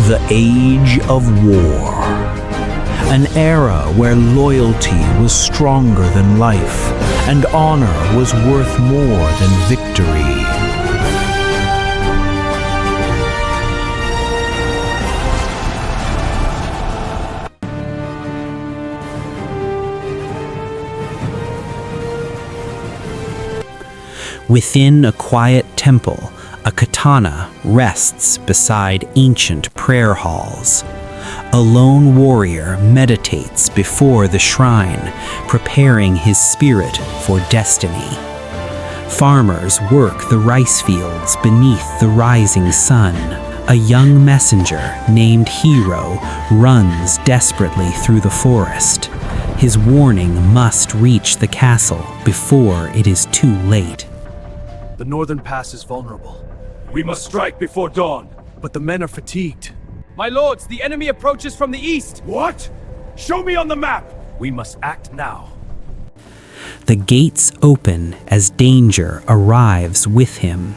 The Age of War. An era where loyalty was stronger than life, and honor was worth more than victory. Within a quiet temple, a katana rests beside ancient prayer halls. A lone warrior meditates before the shrine, preparing his spirit for destiny. Farmers work the rice fields beneath the rising sun. A young messenger named Hero runs desperately through the forest. His warning must reach the castle before it is too late. The northern pass is vulnerable. We must strike before dawn. But the men are fatigued. My lords, the enemy approaches from the east! What? Show me on the map! We must act now. The gates open as danger arrives with him.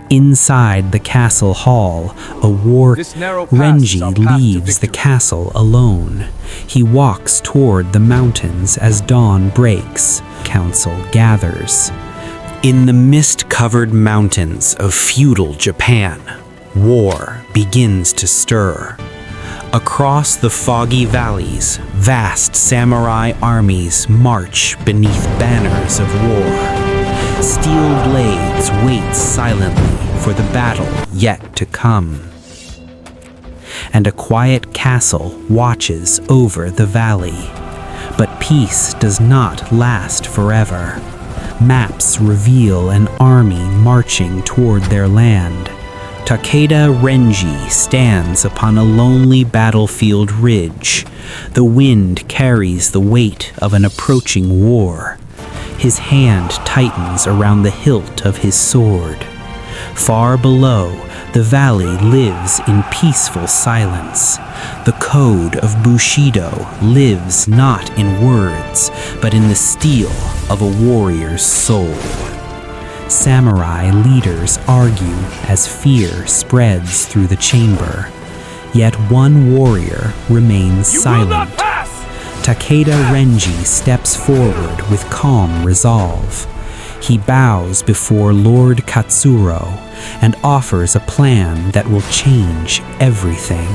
Inside the castle hall, a war Renji leaves the castle alone. He walks toward the mountains as dawn breaks. Council gathers. In the mist-covered mountains of feudal Japan, war begins to stir. Across the foggy valleys, vast samurai armies march beneath banners of war. Steel blades wait silently for the battle yet to come. And a quiet castle watches over the valley. But peace does not last forever. Maps reveal an army marching toward their land. Takeda Renji stands upon a lonely battlefield ridge. The wind carries the weight of an approaching war. His hand tightens around the hilt of his sword. Far below, the valley lives in peaceful silence. The code of Bushido lives not in words, but in the steel of a warrior's soul. Samurai leaders argue as fear spreads through the chamber. Yet one warrior remains silent. Takeda Renji steps forward with calm resolve. He bows before Lord Katsuro and offers a plan that will change everything.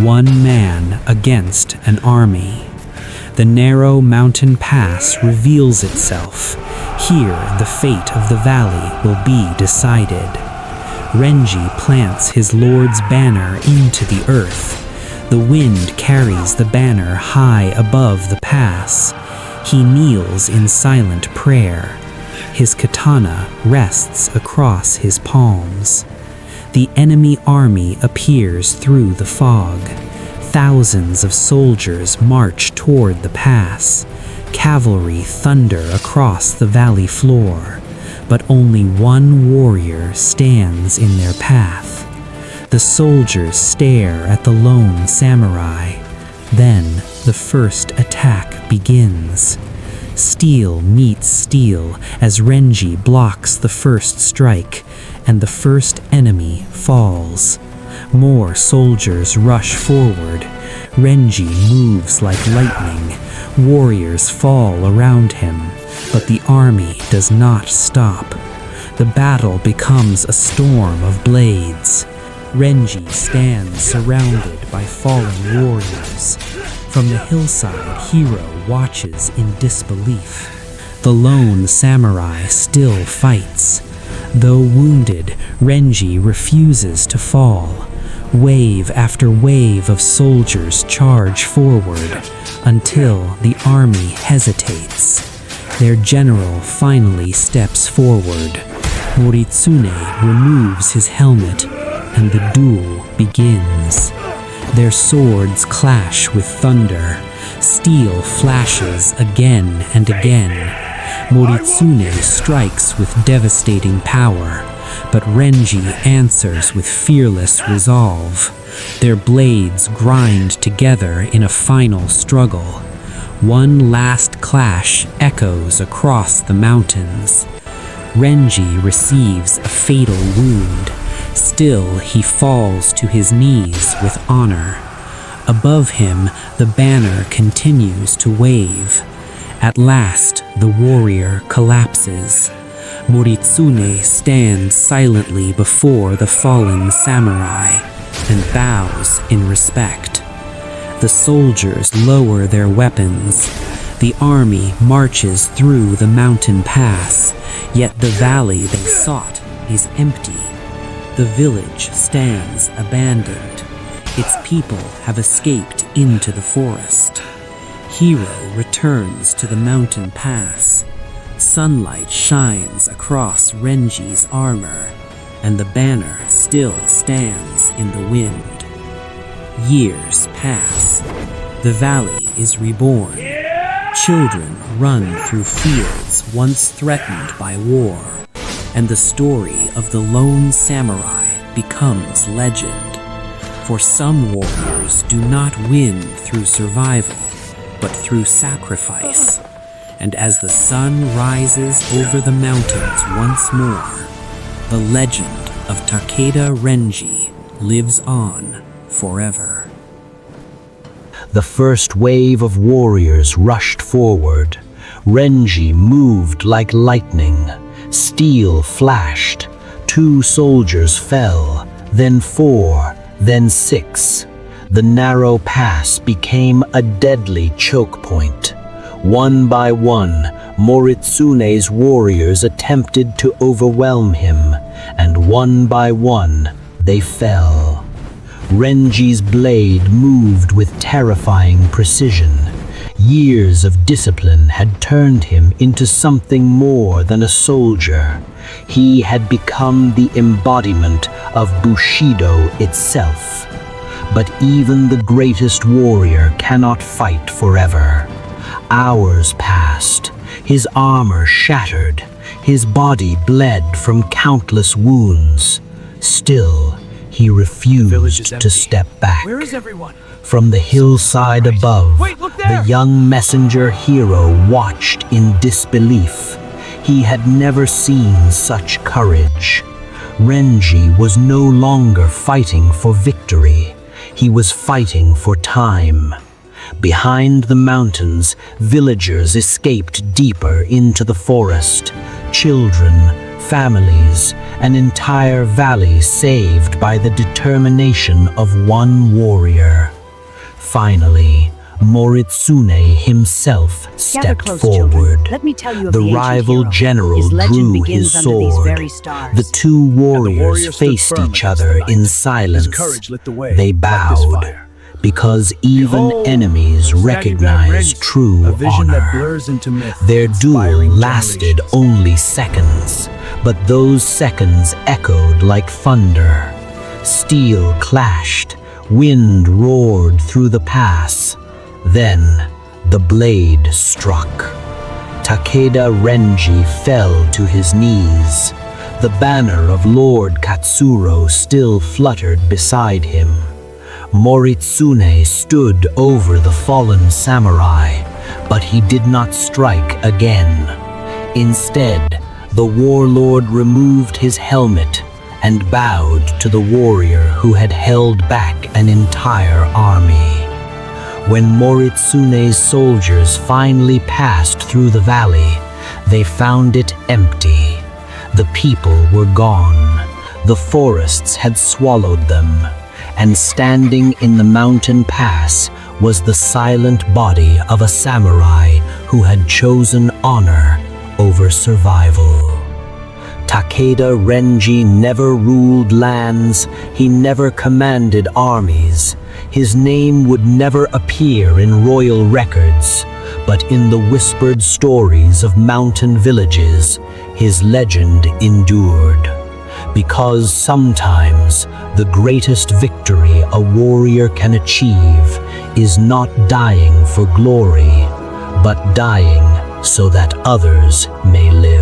One man against an army. The narrow mountain pass reveals itself. Here, the fate of the valley will be decided. Renji plants his lord's banner into the earth. The wind carries the banner high above the pass. He kneels in silent prayer. His katana rests across his palms. The enemy army appears through the fog. Thousands of soldiers march toward the pass. Cavalry thunder across the valley floor, but only one warrior stands in their path. The soldiers stare at the lone samurai. Then the first attack begins. Steel meets steel as Renji blocks the first strike, and the first enemy falls. More soldiers rush forward. Renji moves like lightning. Warriors fall around him, but the army does not stop. The battle becomes a storm of blades. Renji stands surrounded by fallen warriors. From the hillside, Hero watches in disbelief. The lone samurai still fights. Though wounded, Renji refuses to fall. Wave after wave of soldiers charge forward until the army hesitates. Their general finally steps forward. Moritsune removes his helmet, and the duel begins. Their swords clash with thunder. Steel flashes again and again. Moritsune strikes with devastating power, but Renji answers with fearless resolve. Their blades grind together in a final struggle. One last clash echoes across the mountains. Renji receives a fatal wound. Still, he falls to his knees with honor. Above him, the banner continues to wave. At last, the warrior collapses. Moritsune stands silently before the fallen samurai and bows in respect. The soldiers lower their weapons. The army marches through the mountain pass, yet the valley they sought is empty. The village stands abandoned. Its people have escaped into the forest. Hero returns to the mountain pass. Sunlight shines across Renji's armor, and the banner still stands in the wind. Years pass. The valley is reborn. Children run through fields once threatened by war, and the story of the lone samurai becomes legend. For some warriors do not win through survival, but through sacrifice. And as the sun rises over the mountains once more, the legend of Takeda Renji lives on forever. The first wave of warriors rushed forward. Renji moved like lightning. Steel flashed. 2 soldiers fell, then 4, then 6. The narrow pass became a deadly choke point. One by one, Moritsune's warriors attempted to overwhelm him, and one by one, they fell. Renji's blade moved with terrifying precision. Years of discipline had turned him into something more than a soldier. He had become the embodiment of Bushido itself. But even the greatest warrior cannot fight forever. Hours passed. His armor shattered. His body bled from countless wounds. Still, he refused to step back. Where is everyone? From the hillside above, Wait, look there! the young messenger hero watched in disbelief. He had never seen such courage. Renji was no longer fighting for victory. He was fighting for time. Behind the mountains, villagers escaped deeper into the forest. Children, families, an entire valley saved by the determination of one warrior. Finally, Moritsune himself stepped forward. Let me tell you of The ancient rival hero. general His legend drew begins his under these sword. very stars. The 2 warrior warriors stood faced firm each against other the night. in His silence. courage lit the way They like this bowed, fire. because even Behold, enemies Takeda recognize Renji, true a vision that honor. blurs into myth, Their duel inspiring lasted generations. only seconds, but those seconds echoed like thunder. Steel clashed, wind roared through the pass. Then, the blade struck. Takeda Renji fell to his knees. The banner of Lord Katsuro still fluttered beside him. Moritsune stood over the fallen samurai, but he did not strike again. Instead, the warlord removed his helmet and bowed to the warrior who had held back an entire army. When Moritsune's soldiers finally passed through the valley, they found it empty. The people were gone. The forests had swallowed them, and standing in the mountain pass was the silent body of a samurai who had chosen honor over survival. Takeda Renji never ruled lands, he never commanded armies. His name would never appear in royal records, but in the whispered stories of mountain villages, his legend endured. Because sometimes the greatest victory a warrior can achieve is not dying for glory, but dying so that others may live.